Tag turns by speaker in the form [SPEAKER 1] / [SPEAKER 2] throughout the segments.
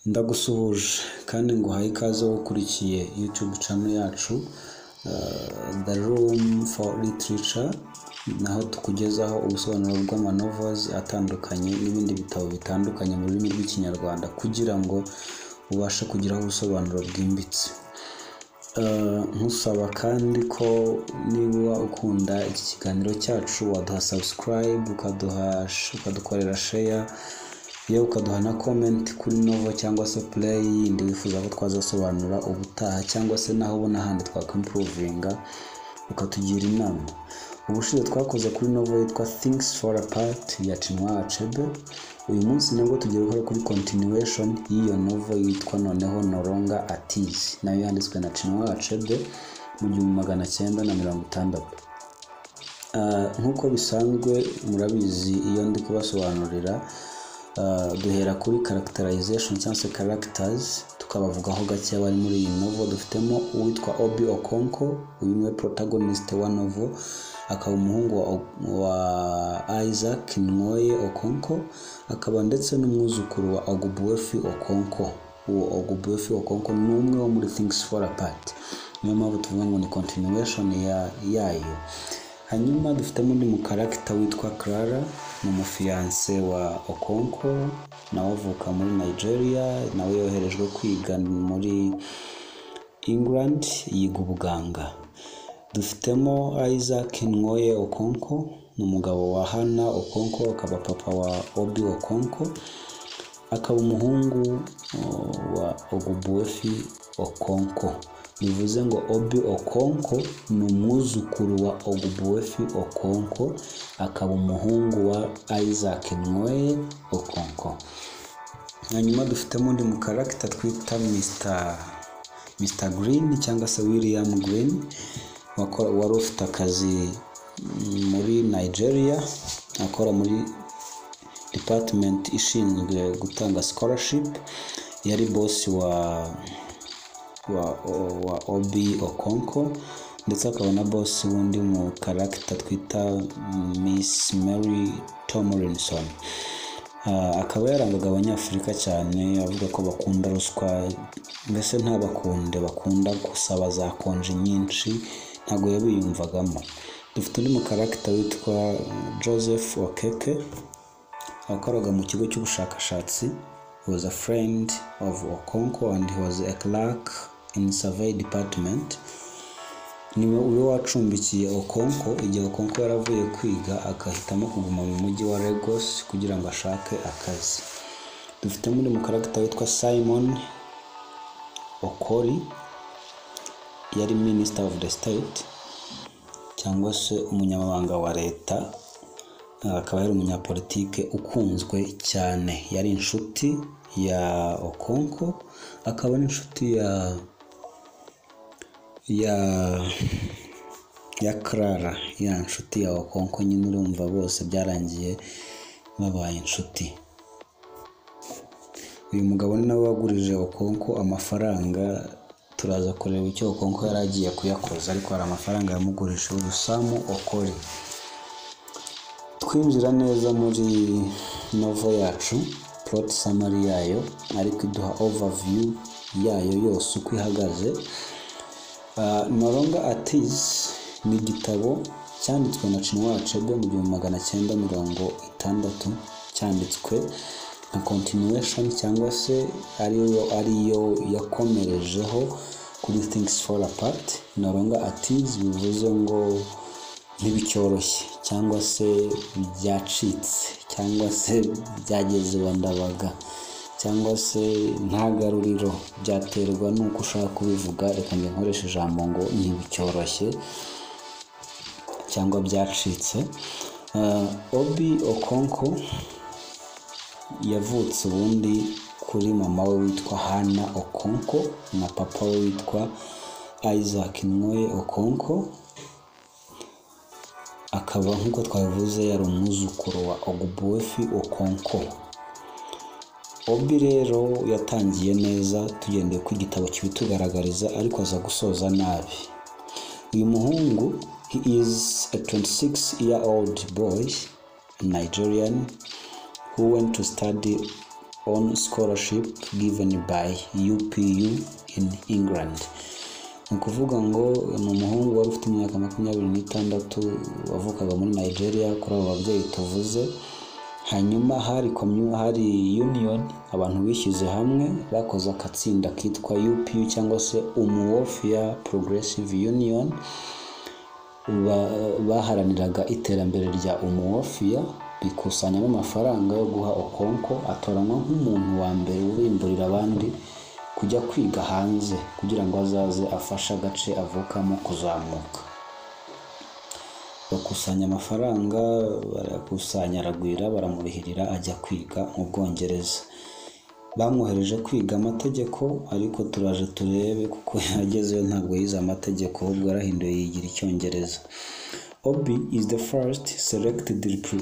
[SPEAKER 1] Ndagusuhuje kandi nguhaye ikaze ukurikiye YouTube channel yacu The Room for Literature, naho tukugezaho ubusobanuro bw'amanovels atandukanye n'ibindi bitabo bitandukanye mu rurimi rw'ikinyarwanda kugira ngo ubashe kugiraho ubusobanuro bwimbitse. Nkusaba kandi ko niba ukunda iki kiganiro cyacu waduha subscribe, ukadukorera share, yewe ukaduha na comment kuri novel cyangwa se play yindi wifuza ko twazasobanura ubutaha, cyangwa se naho ubona handi twakimprovinga ukatugira inama. Ubushize twakoze kuri novel yitwa Things Fall Apart ya Chinua Achebe. Uyu munsi nabwo tugiye gukora kuri continuation y'iyo novel yitwa noneho No Longer At Ease, nayo yanditswe na Chinua Achebe mu 1960. Nkuko bisanzwe murabizi iyo ndi kubasobanurira duhera kuri characterization cyangwa se characters, tukabavugaho gake bari muri iyi novel. Dufitemo uwitwa Obi Okonkwo, uyu niwe protagonist wa novel, akaba umuhungu wa Isaac Nwoye Okonkwo, akaba ndetse n'umwuzukuru wa Ogubuefi Okonkwo. Uwo Ogubuefi Okonkwo ni umwe wo muri Things Fall Apart, niyo mpamvu tuvuga ngo ni continuation yayo. Hanyuma dufitemo undi mu character witwa Clara, ni umufiance wa Okonkwo, nawe avuka muri Nigeria, nawe yoherejwe kwiga muri England, yiga ubuganga. Dufitemo Isaac Nwoye Okonkwo, ni umugabo wa Hannah Okonkwo, akaba papa wa Obi Okonkwo, akaba umuhungu wa Ogubuefi Okonkwo. Bivuze ngo Obi Okonkwo ni umwuzukuru wa Ogubuefi Okonkwo, akaba umuhungu wa Isaac Nwoye Okonkwo. Hanyuma dufitemo undi mu character twita Mr. Green cyangwa se William Green, wari ufite akazi muri Nigeria, akora muri department ishinzwe gutanga scholarship, yari boss wa Obi Okonkwo, ndetse akaba na boss wundi mu character twita Miss Mary Tomlinson. Akaba yarangaga Abanyafurika cyane, avuga ko bakunda ruswa, mbese ntabakunde, bakunda gusaba za konji nyinshi, ntago yabiyumvagamo. Dufite undi mu character witwa Joseph Okeke, akoraga mu kigo cy'ubushakashatsi. He was a friend of Okonkwo and he was a clerk in survey department. Niwe uyo wacumbikiye Okonkwo igihe Okonkwo yaravuye kwiga, akahitamo kuguma mu mujyi wa Lagos kugira ngo ashake akazi. Dufite muri mu character witwa Simon Okori, yari Minister of the State cyangwa se umunyamabanga wa leta, akaba yari umunyapolitike ukunzwe cyane. Yari inshuti ya Okonkwo, akaba n'inshuti ya Clara, ya nshuti ya Okonkwo. Nyine urumva bose byarangiye babaye inshuti. Uyu mugabo ni nawe wagurije Okonkwo amafaranga, turaza kureba icyo Okonkwo yari agiye kuyakoza, ariko hari amafaranga yamugurije Samu Okori. Twinjira neza muri novel yacu, plot summary yayo, ariko iduha overview yayo yose uko ihagaze. No Longer At Ease ni igitabo cyanditswe na Chinua Achebe mu 1960, cyanditswe nka continuation cyangwa se ariyo yakomerejeho kuri Things Fall Apart. No Longer At Ease bivuze ngo ntibicyoroshye, cyangwa se byacitse, cyangwa se byageze wandabaga, cyangwa se ntagaruriro, byaterwa nuko ushaka kubivuga. Reka njye nkoresha ijambo ngo ntibicyoroshye cyangwa byacitse. Obi Okonkwo yavutse ubundi kuri mama we witwa Hannah Okonkwo na papa we witwa Isaac Nwoye Okonkwo, akaba nk'uko twabivuze yari umwuzukuru wa Ogubuefi Okonkwo. Obi rero yatangiye neza tugendeye ku igitabo kibitugaragariza, ariko aza gusoza nabi. Uyu muhungu, he is a 26-year-old boy, Nigerian, who went to study on scholarship given by UPU in England. Ni ukuvuga ngo ni umuhungu wari ufite imyaka 26 wavukaga muri Nigeria kuri abo babyeyi tuvuze. Hanyuma hari union abantu bishyize hamwe bakoze akatsinda kitwa UPU cyangwa se Umuofia Progressive Union. Baharaniraga iterambere rya Umuofia, bikusanya amafaranga yo guha Okonkwo atoranwa nk'umuntu wa mbere ubimburira abandi kujya kwiga hanze kugira ngo azaze afashe agace avukamo kuzamuka. Bakusanya amafaranga, barakusanya aragwira, baramurihirira ajya kwiga mu Bwongereza. Bamwohereje kwiga amategeko, ariko turaje turebe kuko yagezeyo ntabwo yize amategeko, ahubwo yarahinduye yigira Icyongereza. Obi is the first selected to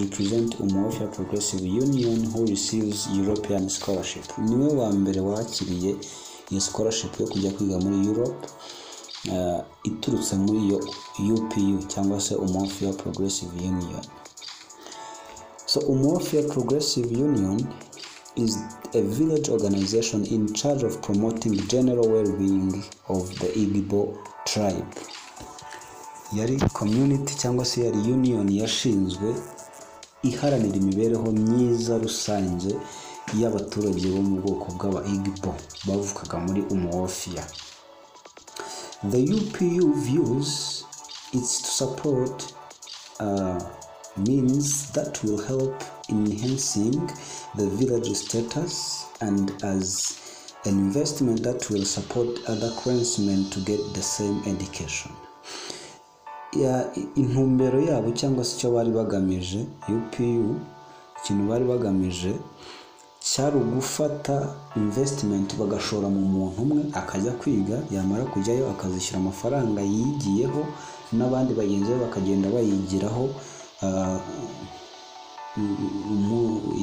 [SPEAKER 1] represent Umuofia Progressive Union who receives European scholarship. Niwe wa mbere wakiriye iyo scholarship yo kujya kwiga muri Europe, iturutse muri iyo UPU cyangwa se Umuofia Progressive Union. So Umuofia Progressive Union is a village organization in charge of promoting general well-being of the Igbo tribe. Yari community cyangwa se yari union yashinzwe iharanira imibereho myiza rusange y'abaturage bo mu bwoko bw'aba Igbo bavukaga muri Umuofia. The UPU views it's to support means that will help enhancing the village status and as an investment that will support other clansmen to get the same education. Intumbero yabo cyangwa se icyo bari bagamije UPU, ikintu bari bagamije cyari gufata investment bagashora mu muntu umwe akajya kwiga, yamara kujyayo akazishyura amafaranga yigiyeho n'abandi bagenzi be bakagenda bayigiraho,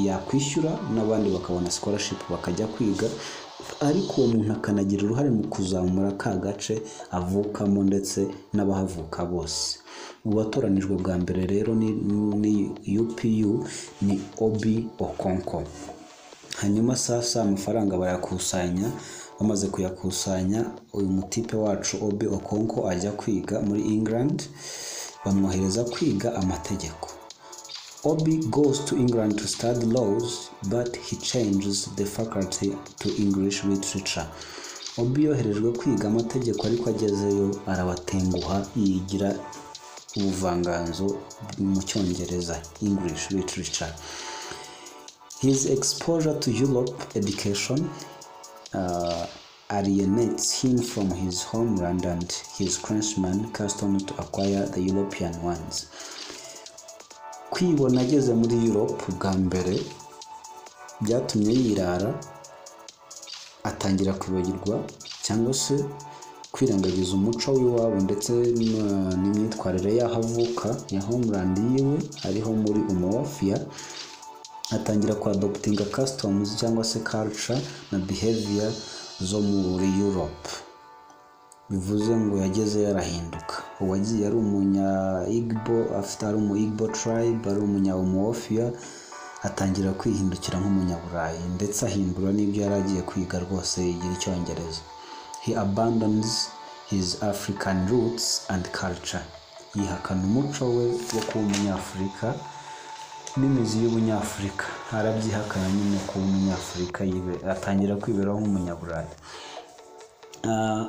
[SPEAKER 1] yakwishyura n'abandi bakabona scholarship bakajya kwiga, ariko uwo muntu akanagira uruhare mu kuzamura ka gace avukamo ndetse n'abahavuka bose. Ubatoranijwe bwa mbere rero ni UPU ni Obi Okonkwo. Hanyuma sasa amafaranga barayakusanya, bamaze kuyakusanya uyu mutipe wacu Obi Okonkwo ajya kwiga muri England, bamwohereza kwiga amategeko. Obi goes to England to study laws, but he changes the faculty to English literature. Obi yoherejwe kwiga amategeko, ariko agezeyo arabatenguha, yigira ubuvanganzo mu Cyongereza, English literature. His exposure to Europe education alienates him from his homeland and his clansmen accustomed to acquire the European ones. Kwibona ageze muri Europe bwa mbere byatumye yirara, atangira kwibagirwa cyangwa se kwirengagiza umuco w'iwabo ndetse n'imyitwarire y'ahavuka ya homeland yiwe ariho muri Umuofia. Atangira ku adopting customs cyangwa se culture na behavior zo muri Europe. Bivuze ngo yageze yarahinduka. Uwagiye ari umunya Igbo, afite ari umu Igbo tribe, ari umunya Umuofia, atangira kwihindukira nk'umunyaburayi ndetse ahindura n'ibyo yaragiye kwiga rwose yigira Icyongereza. He abandons his African roots and culture. Yihakana umuco we wo kuba umunyafurika n'imizi y'ubunyafurika, arabyihakana nyine kuba umunyafurika yiwe, atangira kwiberaho nk'umunyaburayi.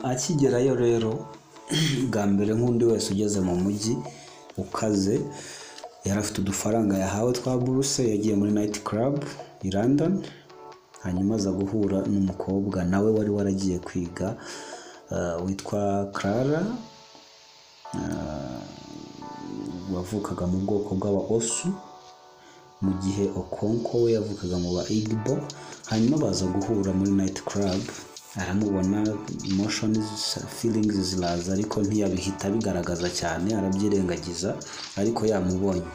[SPEAKER 1] Akigerayo rero bwa mbere nk'undi wese ugeze mu mujyi ukaze, yari afite udufaranga yahawe twa buruse, yagiye muri night club i London, hanyuma aza guhura n'umukobwa nawe wari waragiye kwiga witwa Clara, wavukaga mu bwoko bw'aba Osu, mu gihe Okonkwo we yavukaga mu ba Igbo. Hanyuma baza guhura muri night club, aramubona, emotions feelings ziraza, ariko ntiyabihita bigaragaza cyane, arabyirengagiza, ariko yamubonye.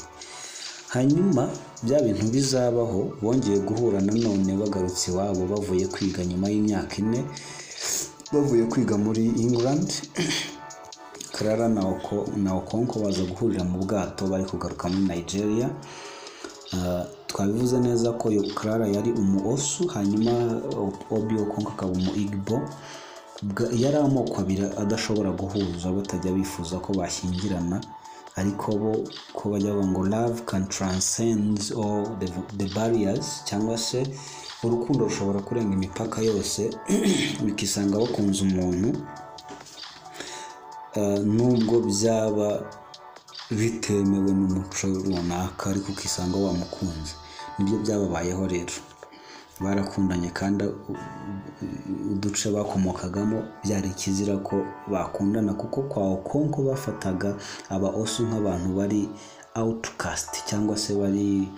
[SPEAKER 1] Hanyuma bya bintu bizabaho, bongeye guhura nanone bagarutse iwabo bavuye kwiga nyuma y'imyaka 4, bavuye kwiga muri England. Clara na Okonkwo baza guhurira mu bwato bari kugaruka muri Nigeria. twabivuze neza ko yo Clara yari umu Osu, hanyuma Obi Okonko akaba umu Igbo. Yari amoko abiri adashobora guhuza, batajya bifuza ko bashyingirana, ariko bo ko bajya ngo love can transcend all the barriers, cyangwa se urukundo rushobora kurenga imipaka yose bikisanga bakunze umuntu nubwo byaba bitemewe n'umuco runaka, ariko ukisanga wamukunze. Nibyo byababayeho rero, barakundanye kandi uduce bakomokagamo byari kizira ko bakundana, kuko kwa Okonko bafataga aba Osu nk'abantu bari outcast, cyangwa se bari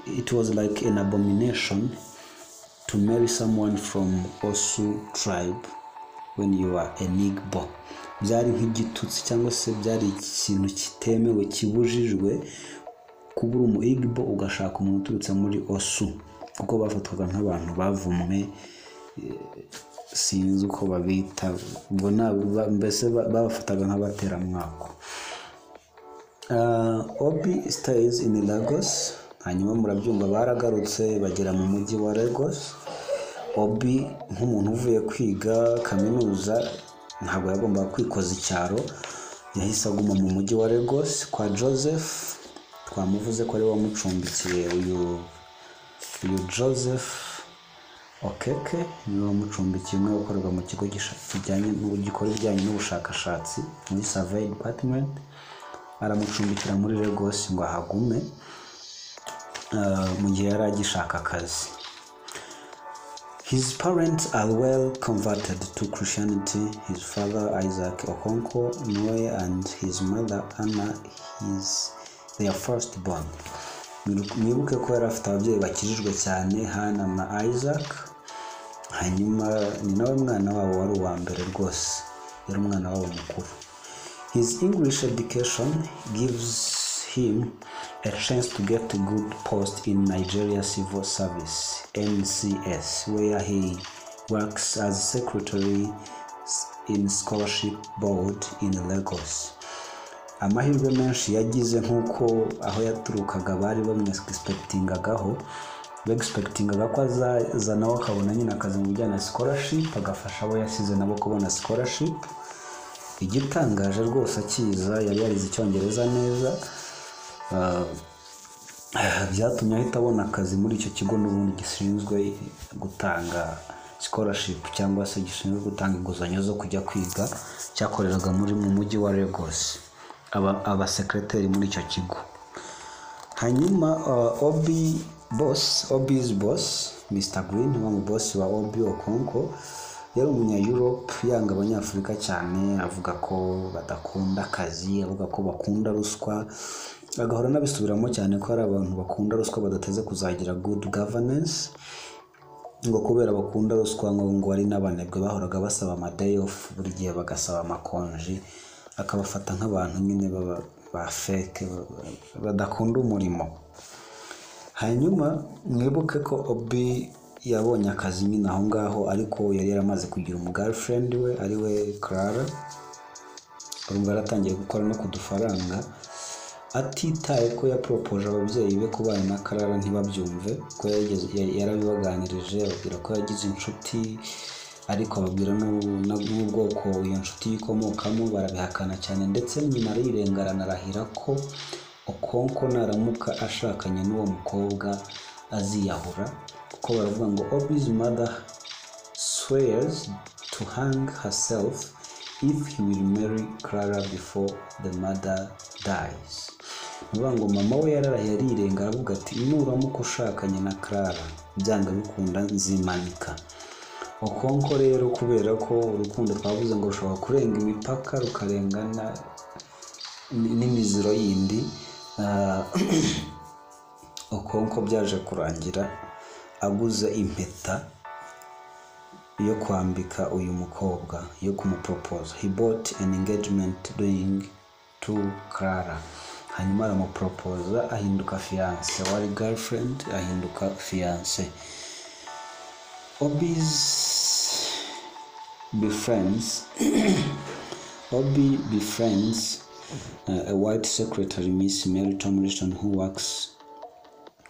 [SPEAKER 1] it was like an abomination to marry someone from Osu tribe when you are an Igbo. Byari nk'igitutsi, cyangwa se byari ikintu kitemewe, kibujijwe kubura umu Igbo ugashaka umuntu uturutse muri Osu, kuko bafatwaga nk'abantu bavumwe, sinzi uko babita, mbese babafataga nk'abateramwako. Obi stays in Lagos, hanyuma murabyumva baragarutse bagera mu mujyi wa Lagos. Obi nk'umuntu uvuye kwiga kaminuza ntabwo yagombaga kwikoza icyaro, yahise aguma mu mujyi wa Lagos kwa Joseph. Twamuvuze ko ari wamucumbikiye uyu Joseph Okeke, niwe wamucumbikiye, umwe wakorerwa mu kigo kijyanye n'ugikora ibijyanye n'ubushakashatsi muri survey department. Aramucumbikira muri Lagos ngo ahagume mu gihe yari agishaka akazi. His parents are well converted to Christianity. His father Isaac Okonko Noe and his mother Anna is their firstborn. Mwibuke ko yari afite ababyeyi bakijijwe cyane, Hana na Isaac, hanyuma ni nawe mwana wabo wari uwa mbere rwose, yari umwana wabo mukuru. His English education gives him a chance to get a good post in Nigeria Civil Service (NCS), where he works as secretary in scholarship board in Lagos. Amahirwe menshi yagize nk'uko aho yaturukaga bari bamwexpectingagaho, begspectingaga ko azaza nawe akabona nyine akazi mu bijyanye na scholarship, agafasha abo yasize nabo kubona scholarship. Igitangaje rwose akiza yari yarize Icyongereza neza, byatumye ahita abona akazi muri icyo kigo n'ubundi gishinzwe gutanga scholarship, cyangwa se gishinzwe gutanga inguzanyo zo kujya kwiga, cyakoreraga mu mujyi wa Lagos, aba secretary muri icyo kigo. Hanyuma Obi's boss Mr. Green, wa mu boss wa Obi Okonko, yari umunya Europe, yanga abanyafurika cyane, avuga ko badakunda akazi, avuga ko bakunda ruswa, agahora nabisubiramo cyane ko ari abantu bakunda ruswa badateze kuzagira good governance, ngo kubera bakunda ruswa ngo ari n'abanebwe bahoraga basaba ama day off, buri gihe bagasaba amakonji, akabafata nk'abantu nyine ba fake badakunda umurimo. Hanyuma mwibuke ko Obi yabonye akazi nyine aho ngaho, ariko yari yaramaze kugira girlfriend we ari we Clara. Urumva yaratangiye gukora no kudufaranga, atitaye ko yapropose ababyeyi be kubana na Clara ntibabyumve, ko yarabibaganirije, ababwira ko yagize inshuti, ariko ababwira n'ubwoko iyo nshuti yikomokamo, barabihakana cyane, ndetse nyina arirengarana arahira ko Okonko naramuka ashakanye n'uwo mukobwa aziyahura, kuko baravuga ngo Obi's mother swears to hang herself if he will marry Clara before the mother dies. Nuvuga ngo mama we yararahiye arirenga, aravuga ati nuramuka ushakanye na Clara byanga bikunda nzimanika. Okonko rero kubera ko urukundo twavuze ngo rushobora kurenga imipaka rukarengana n'imiziro yindi, Okonko byaje kurangira aguze impeta yo kwambika uyu mukobwa, yo kumupropose. He bought an engagement ring to Clara, hanyuma aramupropose, ahinduka fiance, wari girlfriend ahinduka fiance. Obi befriends a white secretary, Miss Mary Tomlinson, who works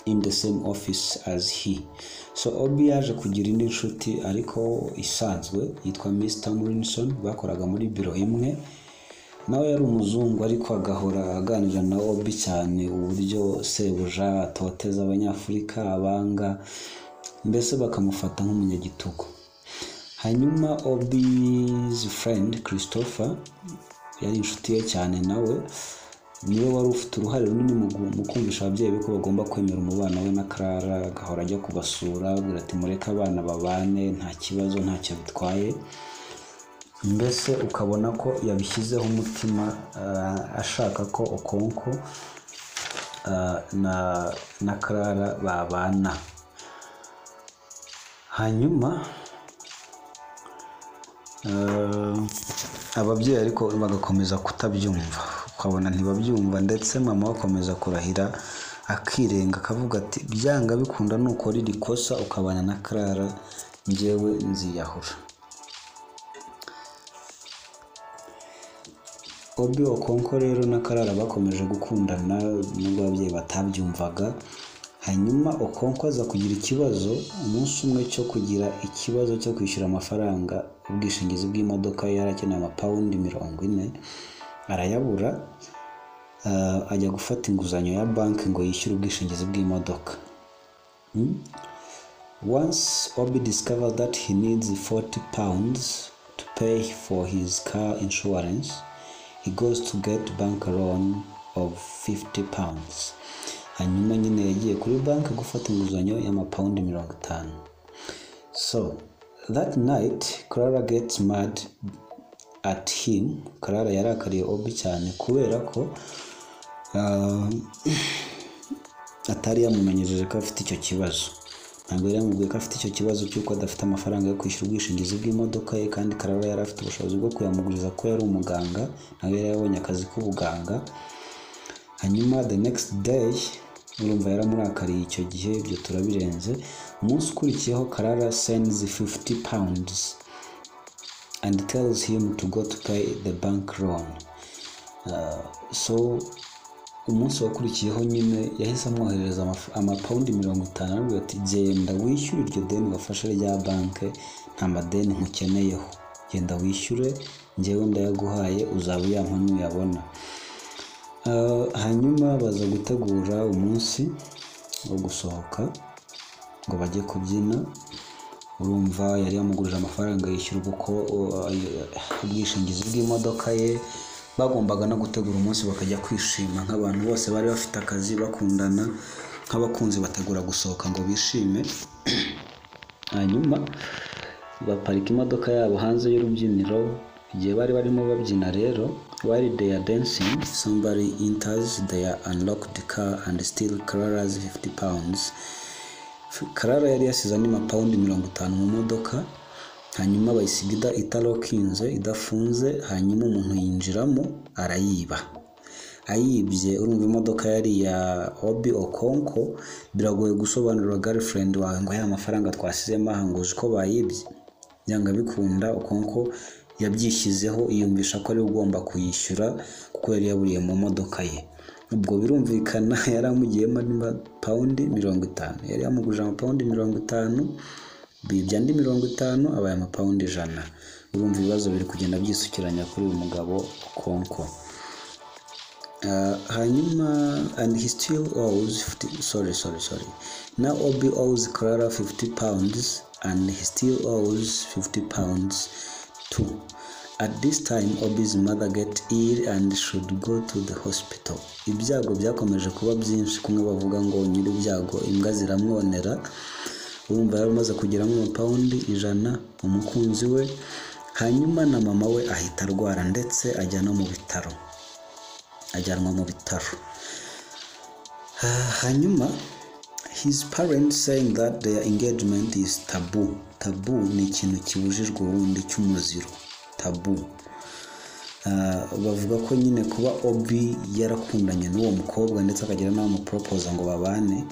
[SPEAKER 1] in the same office as he. So Obi yaje kugira indi nshuti ariko isanzwe yitwa Miss Tomlinson, bakoraga muri biro imwe. Nawe yari umuzungu ariko agahora aganira na Obi cyane uburyo sebuja atoteza abanyafurika, abanga, mbese bakamufata nk'umunyagitugu. Hanyuma Obi's friend Christopher yari inshuti ye cyane, nawe niwe wari ufite uruhare runini mu kumvisha ababyeyi be ko bagomba kwemera umubano we na Clara, agahora ajya kubasura agira ati mureke abana babane nta kibazo, ntacyo bitwaye. Mbese ukabona ko yabishyizeho umutima ashaka ko Okonkwo na Clara babana. Hanyuma ababyeyi ariko bagakomeza kutabyumva, ukabona ntibabyumva, ndetse mama akomeza kurahira akirenga akavuga ati byanga bikunda nukora iri kosa ukabana na Clara njyewe nziyahura. Obi Okonkwo rero na Clara bakomeje gukundana nubwo ababyeyi batabyumvaga. Hanyuma Okonkwo aza kugira ikibazo umunsi umwe cyo kugira ikibazo cyo kwishyura amafaranga ubwishingizi bw'imodoka, yarakeneye amapawundi 40 arayabura. Ajya gufata inguzanyo ya banki ngo yishyure ubwishingizi bw'imodoka. Once Obi discovered that he needs 40 pounds to pay for his car insurance, he goes to get bank loan of 50 pounds. Hanyuma nyine yagiye kuri banki gufata inguzanyo y'amapawundi 50. So that night Clara gets mad at him. Clara yarakariye Obi cyane kubera ko atari yamumenyejeje ko afite icyo kibazo. Ntabwo yari yamubwiye ko afite icyo kibazo cy'uko adafite amafaranga yo kwishyura ubwishingizi bw'imodoka ye, kandi Clara yari afite ubushobozi bwo kuyamuguriza ko yari umuganga, nawe yari yabonye akazi k'ubuganga. Hanyuma the next day urumva yaramurakariye icyo gihe, ibyo turabirenze. Umunsi ukurikiyeho Clara sends 50 pounds and tells him to go to pay the bank loan. So umunsi wakurikiyeho nyine yahise amwohereza amapawundi 50, aravuga ati genda wishyure iryo deni wafashe rya banki, nta madeni nkukeneyeho, genda wishyure njyewe ndayaguhaye uzaba uyampa nuyabona. Hanyuma baza gutegura umunsi wo gusohoka ngo bajye kubyina. Urumva yari yamugurije amafaranga yishyura ubwishingizi bw'imodoka ye. Bagombaga no gutegura umunsi bakajya kwishima nk'abantu bose bari bafite akazi, bakundana nk'abakunzi, bategura gusohoka ngo bishime. Hanyuma baparika imodoka yabo hanze y'urubyiniro. Igihe bari barimo babyina rero, while they are dancing, somebody enters their unlocked car and steals Clara's 50 pounds. Clara yari yasize andi mapawundi 50 mu modoka, hanyuma bayisiga italokinze, idafunze. Hanyuma umuntu yinjiramo arayiba. Ayibye, urumva imodoka yari ya Obi Okonkwo, biragoye gusobanurira girlfriend wawe ngo aya mafaranga twasizemo aha ngo uko bayibye. Byanga bikunda Okonkwo yabyishyizeho, yiyumvisha ko ari ugomba kuyishyura kuko yari yaburiye mu modoka ye. Ubwo birumvikana yaramugiyemo amapawundi 50, yari yamugurije amapawundi 50, bibye andi 50, abaye amapawundi 100. Urumva ibibazo biri kugenda byisukiranya kuri uyu mugabo Okonkwo. Hanyuma and he still owes 50, sorry. Now Obi owes Clara 50 pounds and he still owes 50 pounds too. At this time Obi's mother get ill and should go to the hospital. Ibyago byakomeje kuba byinshi, kumwe bavuga ngo nyiri ibyago imbwa ziramwonera. Urumva yaramaze kugeramo amapawundi 100 umukunzi we. Hanyuma na mama we ahita arwara ndetse ajyanwa mu bitaro. Hanyuma his parents saying that their engagement is taboo. Taboo ni ikintu kibujijwe ubundi cy'umuziro, taboo. Bavuga ko nyine kuba Obi yarakundanye n'uwo mukobwa ndetse akagira nawe mu propose ngo babane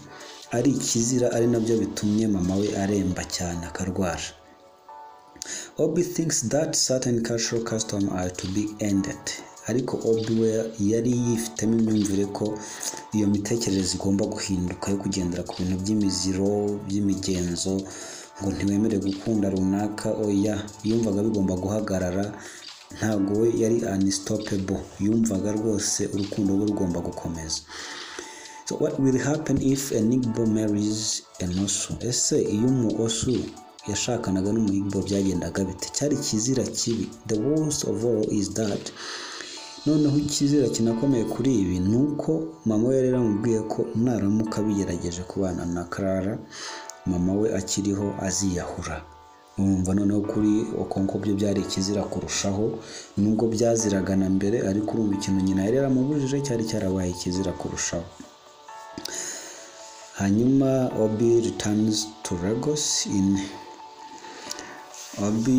[SPEAKER 1] ari ikizira, ari nabyo bitumye mama we aremba cyane akarwara. Obi thinks that certain cultural customs are to be ended. ariko Obi we yari yifitemo imyumvire ko iyo mitekerereze igomba guhinduka yo kugendera ku bintu by'imiziro by'imigenzo ngo ntiwemere gukunda runaka. Oya, yumvaga bigomba guhagarara, ntabwo we yari unstoppable, yumvaga rwose urukundo rwe rugomba gukomeza. So what will happen if an Igbo marries an Osu? Ese iyo Osu yashakanaga n'Igbo byagendaga bite? Cyari kizira kibi. The worst of all is that noneho ikizira kinakomeye kuri ibi nuko mama we yari yaramubwiye ko naramuka bigerageje kubana na Clara, mama we akiriho aziyahura. Urumva noneho kuri Okonkwo byo byari ikizira kurushaho, nubwo byaziraga na mbere, ariko urumva ikintu nyina yari yaramubujije cyari cyarabaye ikizira kurushaho. Hanyuma Obi returns to Lagos. Obi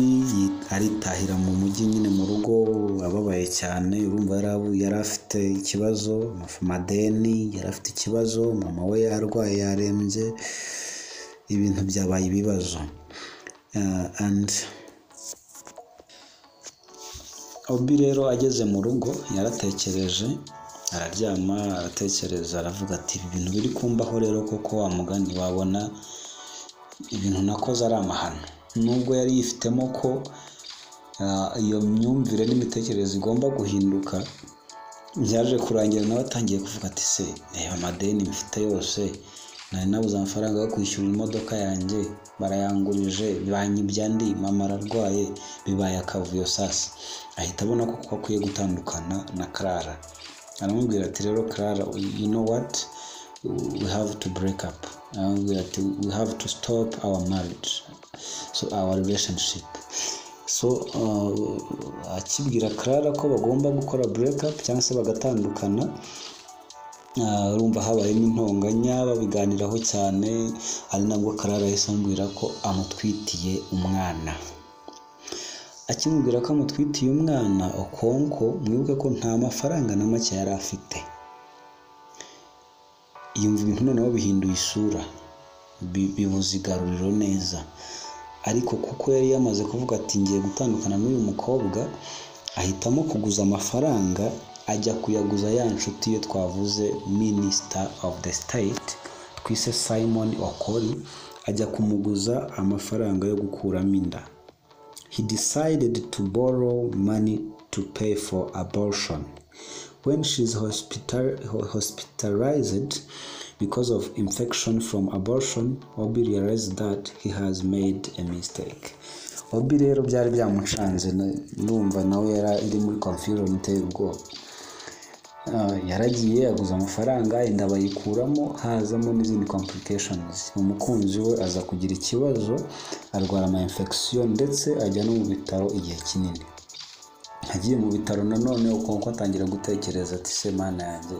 [SPEAKER 1] aritahira mu mujyi nyine mu rugo ababaye cyane. Urumva yari afite ikibazo, amadeni, yari afite ikibazo, mama we yarwaye yarembye, ibintu byabaye ibibazo. And Obi rero ageze mu rugo yaratekereje, araryama aratekereza, aravuga ati ibi bintu biri kumbaho rero koko wa mugani wabona ibintu nakoze ari amahano. Nubwo yari yifitemo ko iyo myumvire n'imitekerereze igomba guhinduka, byaje kurangira nawe atangiye kuvuga ati se reba amadeni mfite yose, nari nabuze amafaranga yo kwishyura imodoka yanjye, barayangurije, banyibya ndi, mama ararwaye, bibaye akavuyo sasa. Ahita abona ko akwiye gutandukana na Clara. Aramubwira ati rero Clara, you know what, we have to break up. Aramubwira ati we have to stop our marriage, so our relationship. So akibwira Clara ko bagomba gukora break up cyangwa se bagatandukana, urumva habayemo intonganya, babiganiraho cyane, ari nabwo Clara yahise amubwira ko amutwitiye umwana. Akimubwira ko amutwitiye umwana, Okonkwo mwibuke ko nta mafaranga na make yari afite. Yumva ibintu noneho bihinduye isura, bibuze igaruriro neza. Ariko kuko yari yamaze kuvuga ati ngiye gutandukana n'uyu mukobwa, ahitamo kuguza amafaranga, ajya kuyaguza ya nshuti ye twavuze, Minister of the State twise Simon Okori, ajya kumuguza amafaranga yo gukuramo inda. He decided to borrow money to pay for abortion. When she's hospitalized because of infection from abortion, Obi realized that he has made a mistake. Obi rero byari byamucanze, ndumva nawe iri muri confusion iteye ubwoba. Yaragiye aguza amafaranga, inda bayikuramo, hazamo n'izindi complications. Umukunzi we aza kugira ikibazo, arwara ama infection ndetse ajya no mu bitaro igihe kinini. Agiye mu bitaro nanone Okonkwo atangira gutekereza ati se mana yanjye,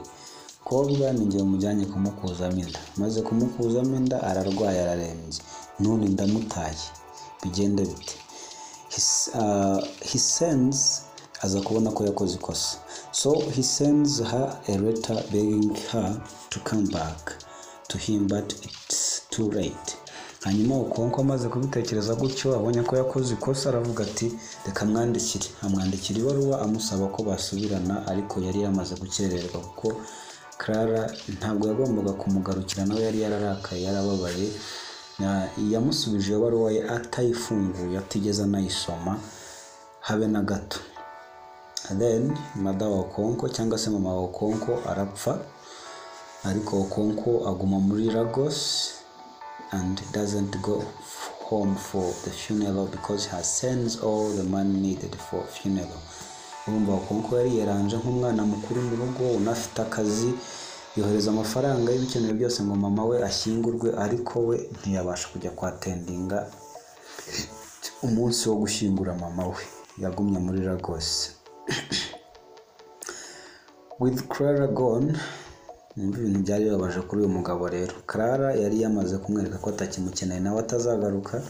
[SPEAKER 1] kobwa ninjye mujyanye kumukuzamo inda, maze kumukuzamo inda ararwaye ararembye, none ndamutaye, bigende bite? He sends, aza kubona ko yakoze ikosa. So he sends her a letter begging her to come back to him, but it's too late. Hanyuma Okonkwo amaze kubitekereza gutyo, abonye ko yakoze ikosa, aravuga ati reka mwandikire. Amwandikira ibaruwa amusaba ko basubirana, ariko yari yamaze gukererwa kuko Clara ntabwo yagombaga kumugarukira, nawe yari yararakaye yarababaye. Yamusubije iyo baruwa ye atayifunguye, atigeze anayisoma habe na gato. Then mother wa Okonkwo cyangwa se mama wa Okonkwo arapfa, ariko Okonkwo aguma muri Lagos and doesn't go home for the funeral because he sends all the money needed for funeral. Urumva Okonkwo yari yaranje nk'umwana mukuru mu rugo, unafite akazi, yohereza amafaranga y'ibikenewe byose ngo mama we ashyingurwe, ariko we ntiyabasha kujya kwatendinga umunsi wo gushyingura mama we, yagumye muri Lagos. With Clara gone, ibintu byari bibabaje kuri uyu mugabo rero. Clara yari yamaze kumwereka ko atakimukeneye nawe atazagaruka.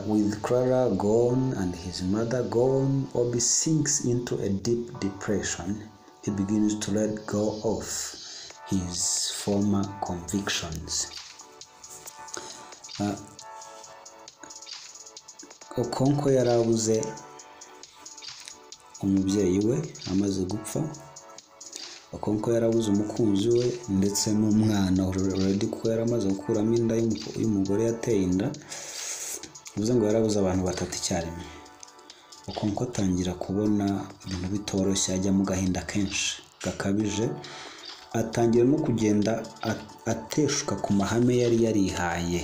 [SPEAKER 1] With Clara gone and his mother gone, Obi sinks into a deep depression. He begins to let go of his former convictions. Okonkwo yarabuze umubyeyi we amaze gupfa, Okonkwo yarabuze umukunzi we ndetse n'umwana already kuko yaramaze gukuramo inda y'umugore yateye inda, bivuze ngo yarabuze abantu batatu icyarimwe. Okonkwo atangira kubona ibintu bitoroshye, ajya mu gahinda kenshi gakabije, atangira no kugenda ateshuka ku mahame yari yarihaye.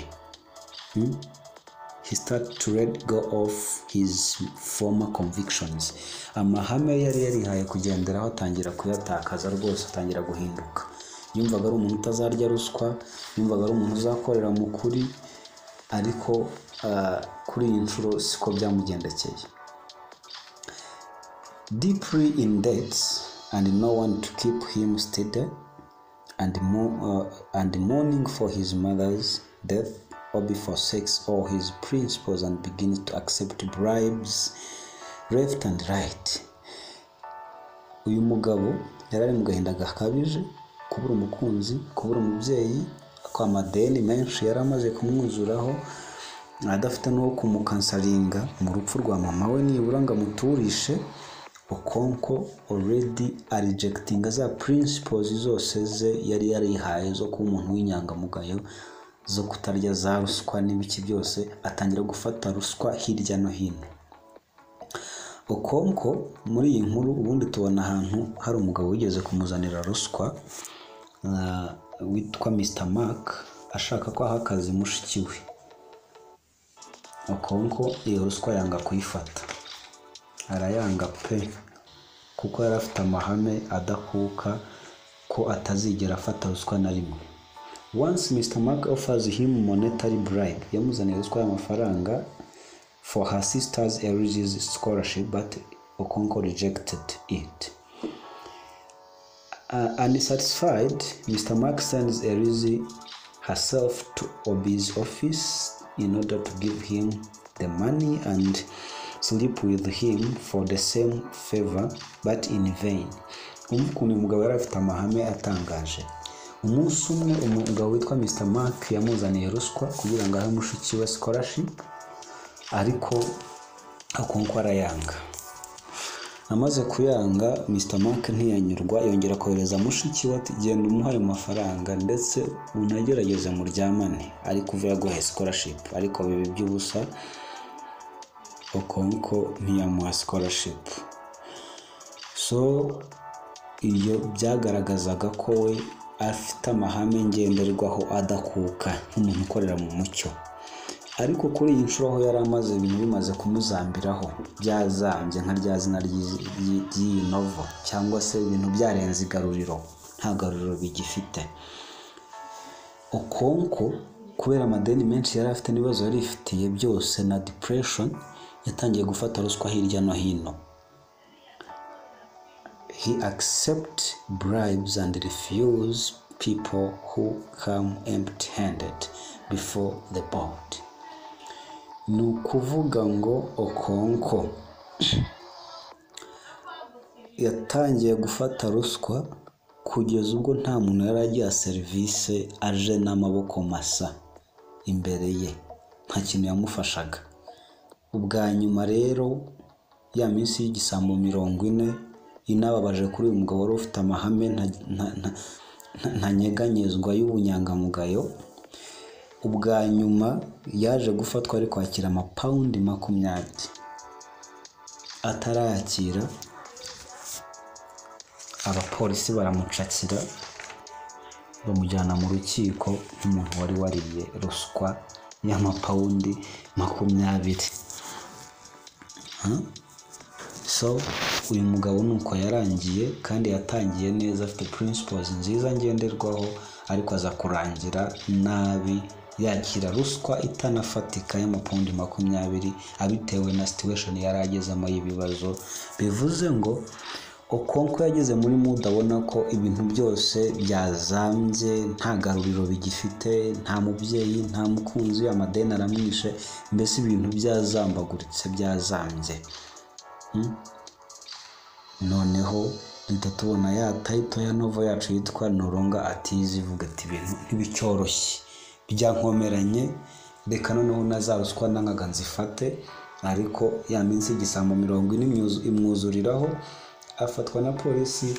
[SPEAKER 1] He started to let go of his former convictions. Amahame yari yarihaye kugenderaho atangira kuyatakaza rwose, atangira guhinduka. Yumvaga ari umuntu utazarya ruswa, yumvaga ari umuntu uzakorera mu kuri, ariko kuri iyi nshuro siko byamugendekeye. Deeply in debt and no one to keep him steady, and mourning for his mother's death, Obi forsakes all his principles and begins to accept bribes left and right. Uyu mugabo yarari mu gahinda gakabije, kubura umukunzi, kubura umubyeyi, ko amadeni menshi yari amaze kumwuzuraho, adafite n'uwo kumukansaringa mu rupfu rwa mama we nibura ngo amuturishe. Okonkwo already rejectinga za principles zose ze yari yarihaye zo kuba umuntu w'inyangamugayo, zo kutarya za ruswa n'ibiki byose, atangira gufata ruswa hirya no hino. Okonkwo muri iyi nkuru ubundi tubona ahantu hari umugabo wigeze kumuzanira ruswa witwa Mr. Mark, ashaka ko aha akazi mushiki we. Okonkwo iyo ruswa yanga kuyifata, arayanga pe, kuko yari afite amahame adakuka ko atazigera afata ruswa na rimwe. Once Mr. Mark offers him monetary bribe, yamuzaniye ruswa y'amafaranga for her sister's Eriz's scholarship, but Okonkwo rejected it. Unsatisfied, Mr. Mark sends Erizi herself to Obi's office in order to give him the money and sleep with him for the same favor, but in vain. Ukuntu umugabo yari afite amahame atangaje. Umunsi umwe umugabo witwa Mr. Mark yamuzaniye ruswa kugira ngo ahe mushiki we scholarship, ariko Okonkwo arayanga. Amaze kuyanga, Mr. Mark ntiyanyurwa, yongera kohereza mushiki we ati genda umuhaye amafaranga ndetse unagerageze muryamane, ariko uvuye guha scholarship, ariko bibi by'ubusa. Okonkwo ntiyamuha scholarship. So iyo byagaragazaga ko we afite amahame ngenderwaho adakuka nk'umuntu ukorera mu mucyo, ariko kuri iyi nshuro aho yari amaze ibintu bimaze kumuzambiraho, byazambye nka rya zina ry'iyi novel, cyangwa se ibintu byarenze igaruriro, nta garuriro bigifite. Okonkwo kubera amadeni menshi yari afite n'ibibazo yari ifitiye byose na depression, yatangiye gufata ruswa hirya no hino. He accepts bribes and refuses people who come empty-handed before the board. Ni ukuvuga ngo Okonkwo yatangiye gufata ruswa kugeza ubwo nta muntu yari agiye serivisi aje n'amaboko masa imbere ye, nta kintu yamufashaga. Ubwa nyuma rero ya minsi y'igisambo 40 inababaje kuri uyu mugabo wari ufite amahame ntanyeganyezwa y'ubunyangamugayo. Ubwa nyuma yaje gufatwa ari kwakira amapaundi 20. Atarayakira, abapolisi baramucakira bamujyana mu rukiko nk'umuntu wari wariye ruswa y'amapaundi 20. So uyu mugabo nuko yarangiye, kandi yatangiye neza, afite principles nziza ngenderwaho, ariko aza kurangira nabi, yakira ruswa itanafatika y'amapaundi 20 abitewe na situation yari agezemo y'ibibazo. Bivuze ngo Okonkwo yageze muri mood abona ko ibintu byose byazambye, nta garuriro bigifite, nta mubyeyi, nta mukunzi, amadeni aramwishe, mbese ibintu byazambaguritse, byazambye. Noneho tubona ya title ya novel yacu yitwa No Longer At Ease, ivuga ati ibintu ntibicyoroshye, byankomeranye, reka noneho nazaruswa nangaga nzifate, ariko ya minsi y'igisambo 40 imwuzuriraho, afatwa na polisi.